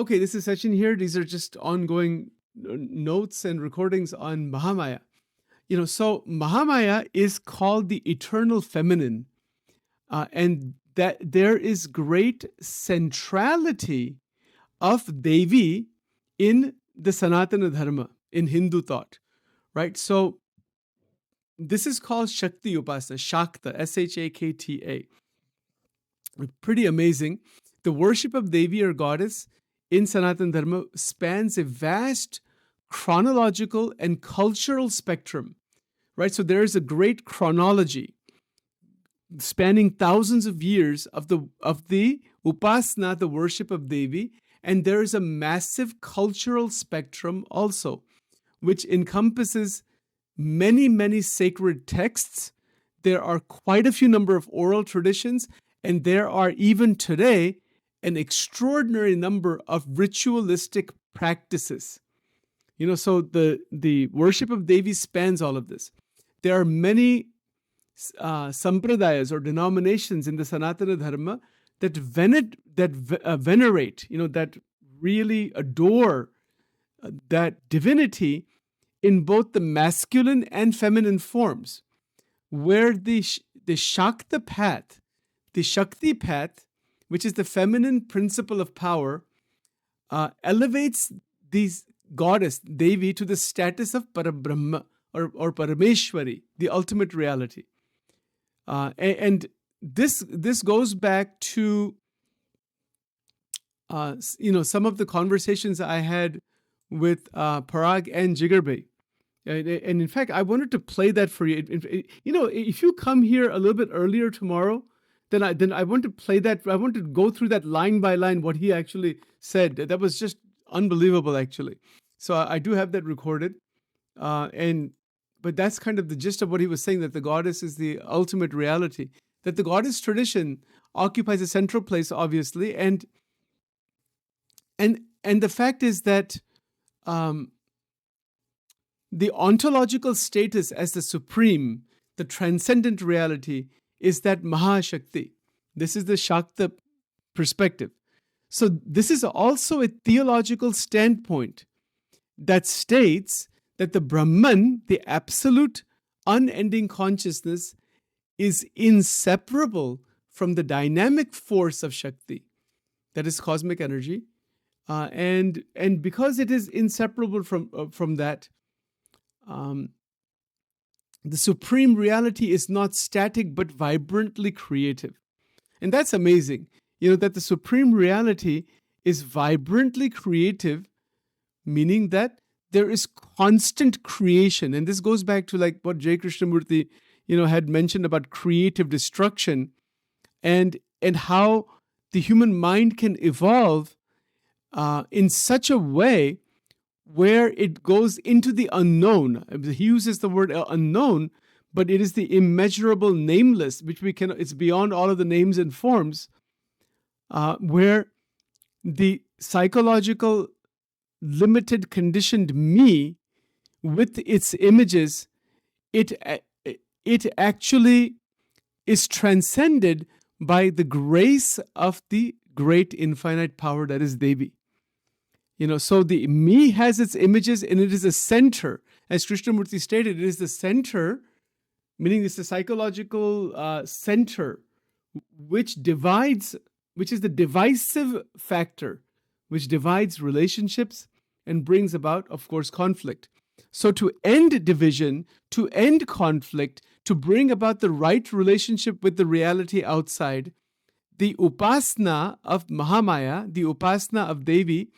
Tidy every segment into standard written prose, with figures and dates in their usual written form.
Okay, this is Sachin here. These are just ongoing notes and recordings on Maha-Maya. So Maha-Maya is called the eternal feminine, and that there is great centrality of Devi in the Sanatana Dharma, in Hindu thought, right? So this is called Shakti Upasana, Shakta, Shakta. Pretty amazing. The worship of Devi or goddess in Sanatana Dharma spans a vast chronological and cultural spectrum, right? So there is a great chronology spanning thousands of years of the upasana, the worship of Devi, and there is a massive cultural spectrum also, which encompasses many, many sacred texts. There are quite a few number of oral traditions, and there are even today an extraordinary number of ritualistic practices. So the worship of Devi spans all of this. There are many sampradayas or denominations in the Sanatana Dharma that venerate, that really adore that divinity in both the masculine and feminine forms, where the Shakta path, the Shakti path, which is the feminine principle of power, elevates these goddess, Devi, to the status of Parabrahma or Parameshwari, the ultimate reality. And this goes back to some of the conversations I had with Parag and Jigar. And in fact, I wanted to play that for you. If you come here a little bit earlier tomorrow, then I want to play that. I want to go through that line by line, what he actually said. That was just unbelievable, actually. So I do have that recorded. But that's kind of the gist of what he was saying, that the goddess is the ultimate reality, that the goddess tradition occupies a central place, obviously. And the fact is that the ontological status as the supreme, the transcendent reality, is that Mahashakti. This is the Shakta perspective. So this is also a theological standpoint that states that the Brahman, the absolute unending consciousness, is inseparable from the dynamic force of Shakti, that is cosmic energy. And because it is inseparable from that, the supreme reality is not static but vibrantly creative. And that's amazing, that the supreme reality is vibrantly creative, meaning that there is constant creation. And this goes back to like what J. Krishnamurti, had mentioned about creative destruction and how the human mind can evolve in such a way where it goes into the unknown. He uses the word unknown, but it is the immeasurable nameless, which it's beyond all of the names and forms, where the psychological limited conditioned me with its images, it actually is transcended by the grace of the great infinite power that is Devi. So the me has its images and it is a center. As Krishnamurti stated, it is the center, meaning it's the psychological center, which is the divisive factor, which divides relationships and brings about, of course, conflict. So to end division, to end conflict, to bring about the right relationship with the reality outside, the upasana of Maha-Maya, the upasana of Devi,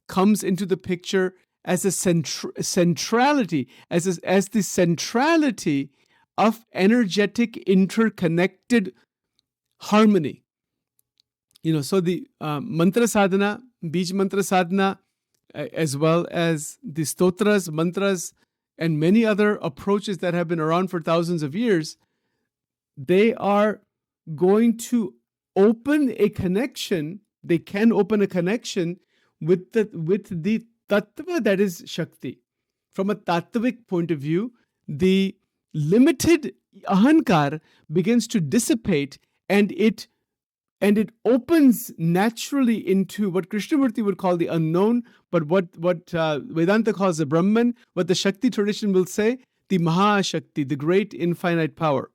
comes into the picture as a centrality, as the centrality of energetic interconnected harmony. So the mantra sadhana, beej mantra sadhana, as well as the stotras, mantras, and many other approaches that have been around for thousands of years, they are going to open a connection. They can open a connection with the tattva that is Shakti. From a tattvic point of view, the limited ahankar begins to dissipate and it And it opens naturally into what Krishnamurti would call the unknown, but what Vedanta calls the Brahman, what the Shakti tradition will say, the Maha-Shakti, the great infinite power.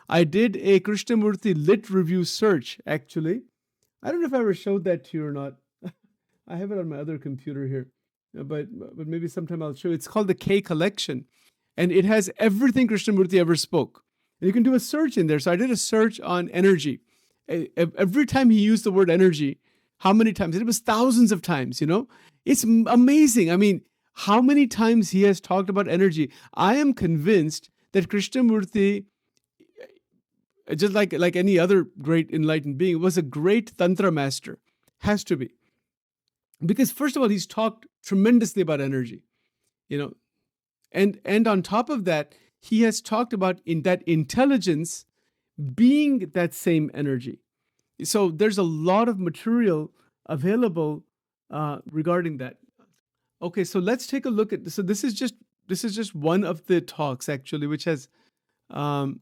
I did a Krishnamurti lit review search, actually. I don't know if I ever showed that to you or not. I have it on my other computer here, but maybe sometime I'll show you. It's called the K Collection, and it has everything Krishnamurti ever spoke. And you can do a search in there. So I did a search on energy. Every time he used the word energy, how many times? It was thousands of times, It's amazing. I mean, how many times he has talked about energy. I am convinced that Krishnamurti, just like any other great enlightened being, was a great Tantra master. Has to be. Because first of all, he's talked tremendously about energy, and on top of that, he has talked about in that intelligence being that same energy. So there's a lot of material available regarding that. Okay, so let's take a look at. So this is just one of the talks actually, which has over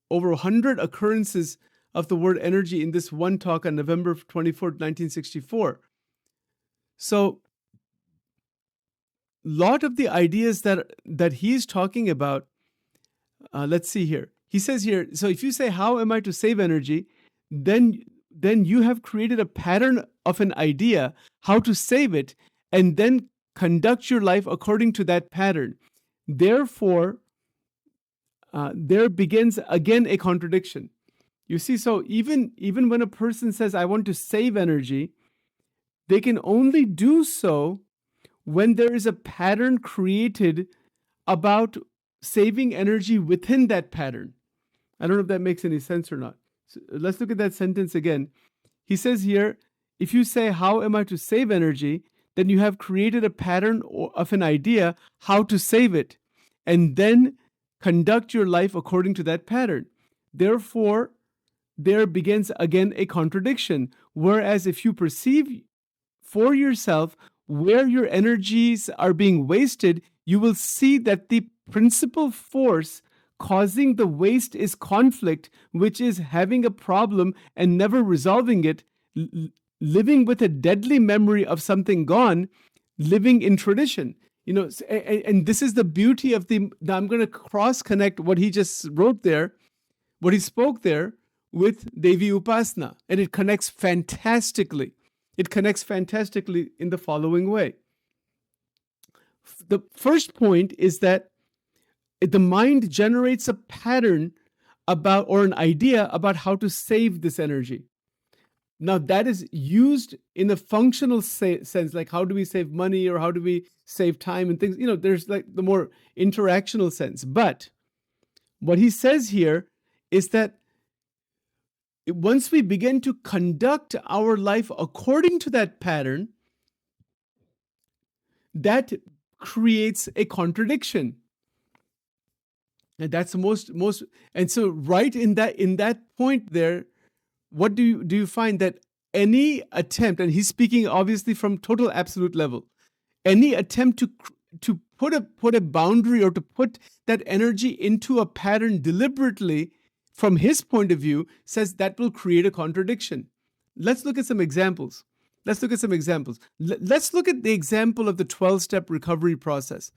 100 occurrences of the word energy in this one talk on November 24th, 1964. So a lot of the ideas that he's talking about, let's see here. He says here, so if you say, how am I to save energy? Then you have created a pattern of an idea, how to save it, and then conduct your life according to that pattern. Therefore, there begins again a contradiction. You see, so even when a person says, I want to save energy, they can only do so when there is a pattern created about saving energy within that pattern. I don't know if that makes any sense or not. So let's look at that sentence again. He says here, if you say, how am I to save energy? Then you have created a pattern of an idea how to save it, and then conduct your life according to that pattern. Therefore, there begins again a contradiction. Whereas if you perceive for yourself where your energies are being wasted, you will see that the principal force causing the waste is conflict, which is having a problem and never resolving it, living with a deadly memory of something gone, living in tradition. And this is the beauty of I'm going to cross connect what he just wrote there, what he spoke there, with Devi Upasana, and it connects fantastically. It connects fantastically in the following way. The first point is that the mind generates a pattern about, or an idea about how to save this energy. Now that is used in a functional sense, like how do we save money or how do we save time and things, there's like the more interactional sense. But what he says here is that once we begin to conduct our life according to that pattern, that creates a contradiction. And that's the most, and so right in that point there, what do you find that any attempt, and he's speaking obviously from total absolute level, any attempt to put a boundary or to put that energy into a pattern deliberately, from his point of view, says that will create a contradiction. Let's look at some examples. Let's look at the example of the 12-step recovery process.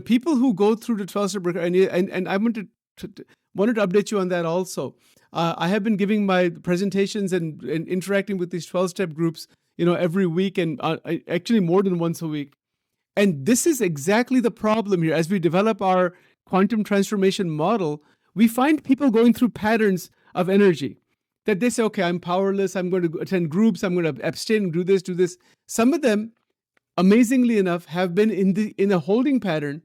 People who go through the 12-step recovery, and I wanted to update you on that also. I have been giving my presentations and interacting with these 12-step groups, every week, and actually more than once a week. And this is exactly the problem here. As we develop our quantum transformation model, we find people going through patterns of energy that they say, okay, I'm powerless, I'm going to attend groups, I'm going to abstain, do this. Some of them, amazingly enough, have been in a holding pattern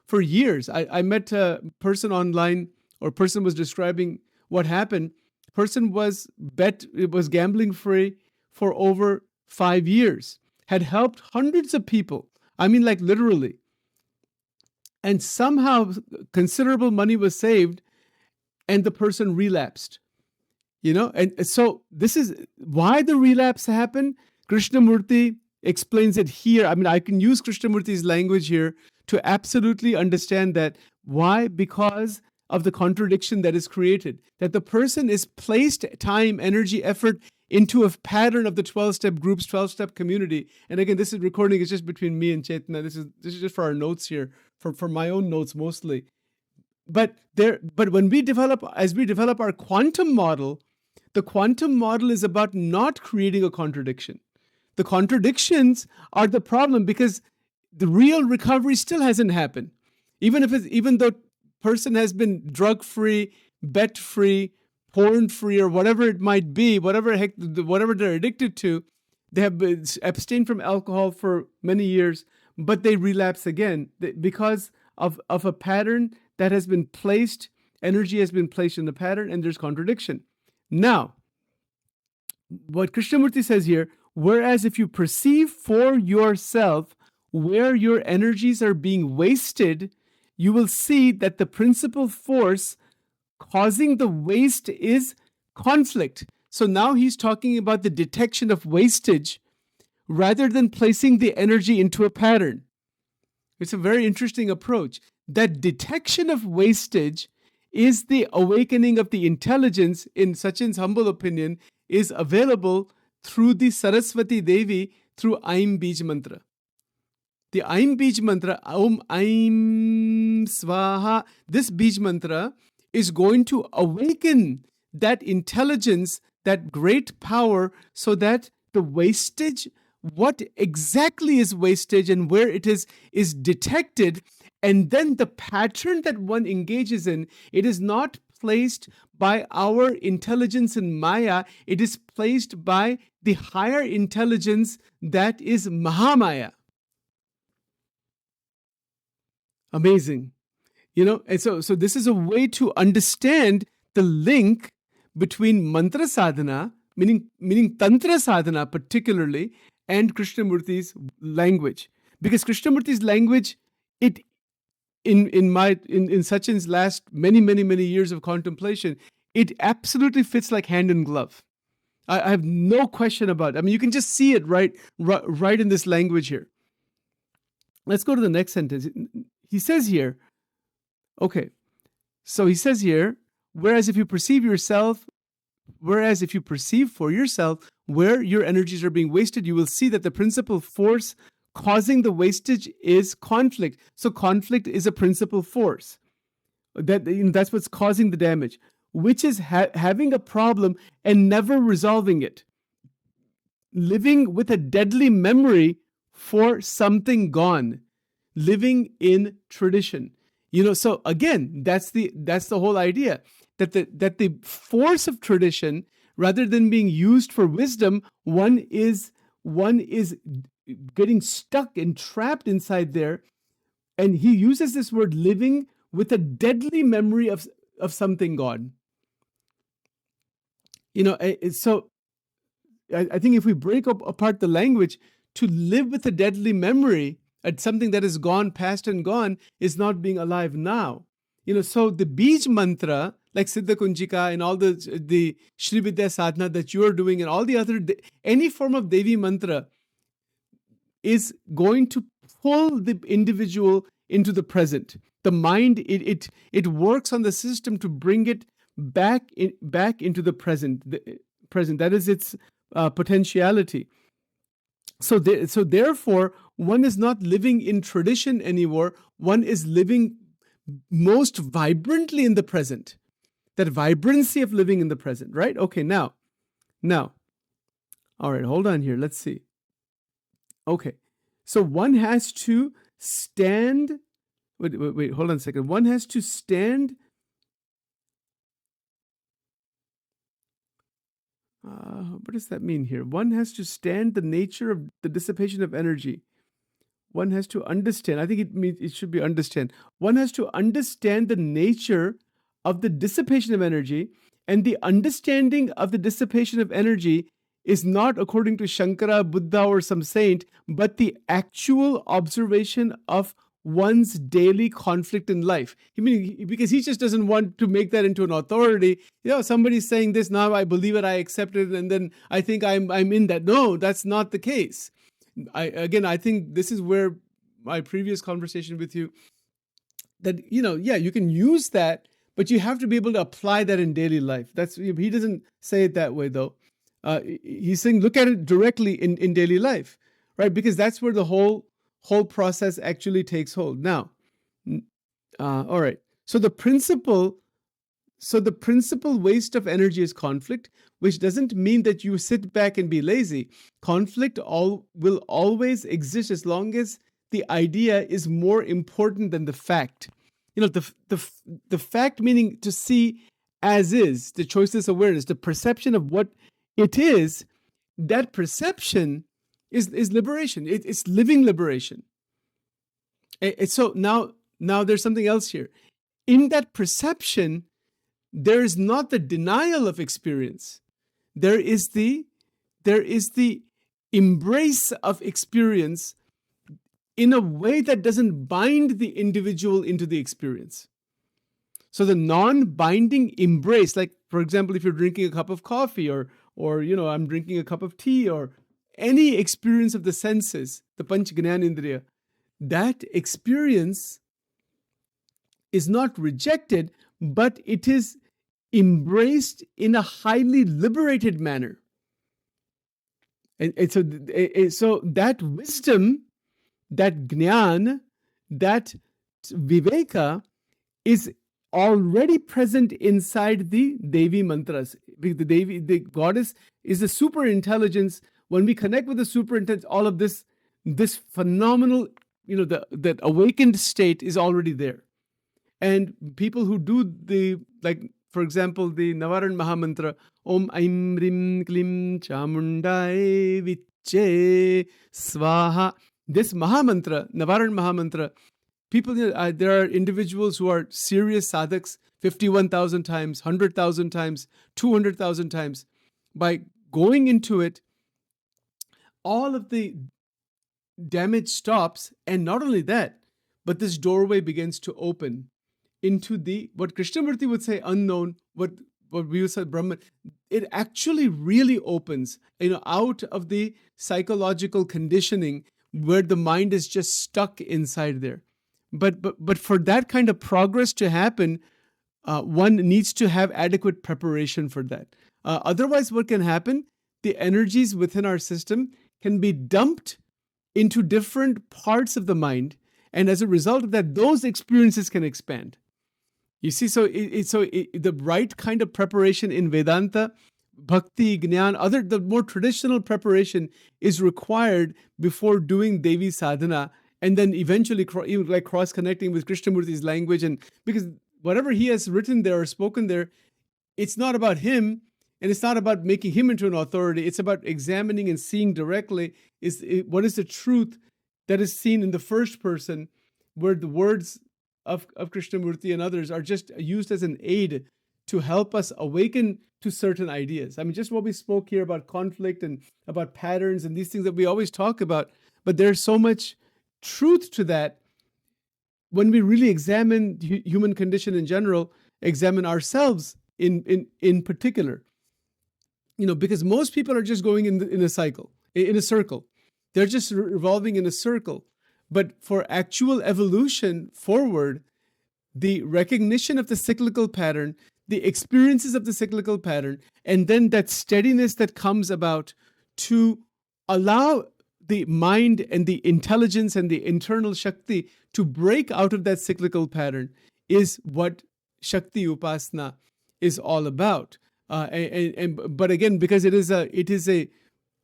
for years. I met a person online, or person was describing what happened. Person was gambling free for over 5 years, had helped hundreds of people. I mean, like literally. And somehow considerable money was saved and the person relapsed. And so this is why the relapse happened. Krishnamurti explains it here. I mean, I can use Krishnamurti's language here to absolutely understand that. Why? Because of the contradiction that is created. That the person is placed time, energy, effort into a pattern of the 12-step groups, 12-step community. And again, this is recording is just between me and Chaitanya. This is just for our notes here, for my own notes mostly. But when we develop our quantum model, the quantum model is about not creating a contradiction. The contradictions are the problem because the real recovery still hasn't happened. Even though person has been drug-free, bet-free, porn-free, or whatever it might be, whatever they're addicted to, they have been abstained from alcohol for many years, but they relapse again because of a pattern that has been placed, energy has been placed in the pattern, and there's contradiction. Now, what Krishnamurti says here, whereas if you perceive for yourself where your energies are being wasted, you will see that the principal force causing the waste is conflict. So now he's talking about the detection of wastage rather than placing the energy into a pattern. It's a very interesting approach. That detection of wastage is the awakening of the intelligence, in Sachin's humble opinion, is available through the Saraswati Devi through Aim Bij Mantra. The Aim Bij Mantra, Om Aim Swaha, this Bij Mantra is going to awaken that intelligence, that great power, so that the wastage, what exactly is wastage and where it is detected, and then the pattern that one engages in, it is not placed by our intelligence in Maya, it is placed by the higher intelligence that is Maha-Maya. Amazing. And so this is a way to understand the link between mantra sadhana, meaning tantra sadhana particularly, and Krishnamurti's language. Because Krishnamurti's language, in Sachin's last many years of contemplation, it absolutely fits like hand in glove. I have no question about it. I mean, you can just see it right in this language here. Let's go to the next sentence. He says here, okay, so he says here, whereas if you perceive for yourself where your energies are being wasted, you will see that the principal force causing the wastage is conflict. So conflict is a principal force. That's what's causing the damage, which is having a problem and never resolving it. Living with a deadly memory for something gone. Living in tradition. So again, that's the whole idea. That the force of tradition, rather than being used for wisdom, one is getting stuck and trapped inside there. And he uses this word living with a deadly memory of something gone. So I think if we break apart the language, to live with a deadly memory at something that is gone, past and gone, is not being alive now. So the Bij Mantra, like Siddha Kunjika and all the Shri Vidya Sadhana that you are doing and all the other, any form of Devi Mantra is going to pull the individual into the present. The mind, it works on the system to bring it back into the present. That is its potentiality. So therefore, one is not living in tradition anymore. One is living most vibrantly in the present. That vibrancy of living in the present, right? Okay, now. All right, hold on here. Let's see. Okay, so one has to stand. Wait, hold on a second. One has to stand. What does that mean here? One has to stand the nature of the dissipation of energy. One has to understand. I think it should be understand. One has to understand the nature of the dissipation of energy, and the understanding of the dissipation of energy is not according to Shankara, Buddha, or some saint, but the actual observation of one's daily conflict in life. Because he just doesn't want to make that into an authority. Somebody's saying this, now I believe it, I accept it, and then I think I'm in that. No, that's not the case. I think this is where my previous conversation with you, that, you can use that, but you have to be able to apply that in daily life. He doesn't say it that way, though. He's saying look at it directly in daily life, right? Because that's where the whole process actually takes hold. Now, all right. So the principal waste of energy is conflict, which doesn't mean that you sit back and be lazy. Conflict will always exist as long as the idea is more important than the fact. The fact meaning to see as is, the choiceless awareness, the perception of what it is. That perception is liberation. It's living liberation. So now there's something else here. In that perception, there is not the denial of experience. There is the embrace of experience in a way that doesn't bind the individual into the experience. So the non-binding embrace, like for example, if you're drinking a cup of coffee or I'm drinking a cup of tea, or any experience of the senses, the Panch Gnanendriya, that experience is not rejected, but it is embraced in a highly liberated manner. And so that wisdom, that jnana, that viveka is already present inside the Devi mantras. The goddess is a super intelligence. When we connect with the super intelligence, all of this phenomenal, that awakened state is already there. And people who do for example, the Navaran Mahamantra, Om Aim Rim Klim Chamundai Viche Swaha. This Mahamantra, Navaran Mahamantra, people, there are individuals who are serious sadhaks 51,000 times, 100,000 times, 200,000 times. By going into it, all of the damage stops. And not only that, but this doorway begins to open into what Krishnamurti would say unknown, what we would say Brahman. It actually really opens, out of the psychological conditioning where the mind is just stuck inside there. But for that kind of progress to happen, one needs to have adequate preparation for that. Otherwise, what can happen? The energies within our system can be dumped into different parts of the mind, and as a result of that, those experiences can expand. You see, the right kind of preparation in Vedanta, Bhakti, Jnana, the more traditional preparation is required before doing Devi sadhana, and then eventually cross-connecting with Krishnamurti's language. And because whatever he has written there or spoken there, it's not about him, and it's not about making him into an authority. It's about examining and seeing directly what is the truth that is seen in the first person, where the words of Krishnamurti and others are just used as an aid to help us awaken to certain ideas. I mean, just what we spoke here about conflict and about patterns and these things that we always talk about, but there's so much truth to that when we really examine human condition in general, examine ourselves in particular. Because most people are just going in a circle. They're just revolving in a circle. But for actual evolution forward, the recognition of the cyclical pattern, the experiences of the cyclical pattern, and then that steadiness that comes about to allow the mind and the intelligence and the internal Shakti to break out of that cyclical pattern is what Shakti Upasana is all about. But again, because it is a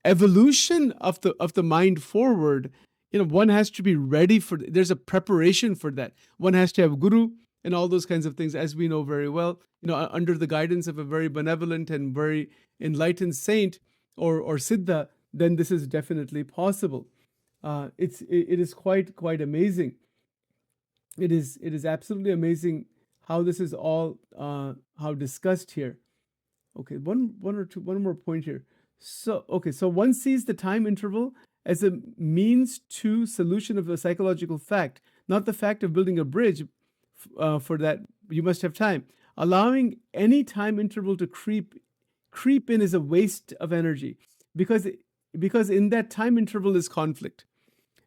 evolution of the mind forward, one has to be ready for. There's a preparation for that. One has to have guru and all those kinds of things, as we know very well. Under the guidance of a very benevolent and very enlightened saint or siddha, then this is definitely possible. It is quite amazing. It is absolutely amazing how this is all how discussed here. Okay, one more point here. So one sees the time interval as a means to solution of a psychological fact, not the fact of building a bridge. For that, you must have time. Allowing any time interval to creep in is a waste of energy, because in that time interval is conflict.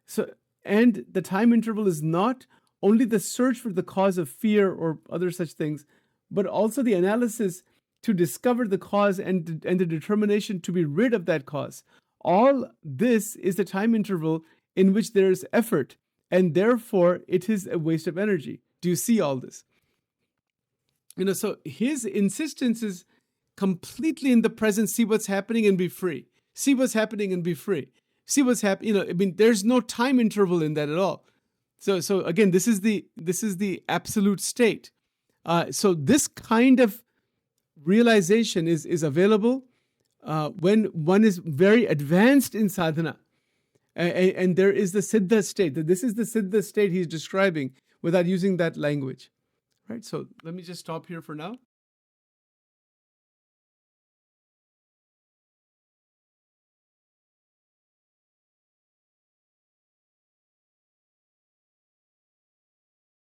So, and the time interval is not only the search for the cause of fear or other such things, but also the analysis to discover the cause and the determination to be rid of that cause. All this is the time interval in which there is effort, and therefore it is a waste of energy. Do you see all this? So his insistence is completely in the present. See what's happening and be free. See what's happening and be free. See what's happening. There's no time interval in that at all. So again, this is the absolute state. So this kind of realization is available when one is very advanced in sadhana. And there is the siddha state. This is the siddha state he's describing without using that language. Right? So let me just stop here for now.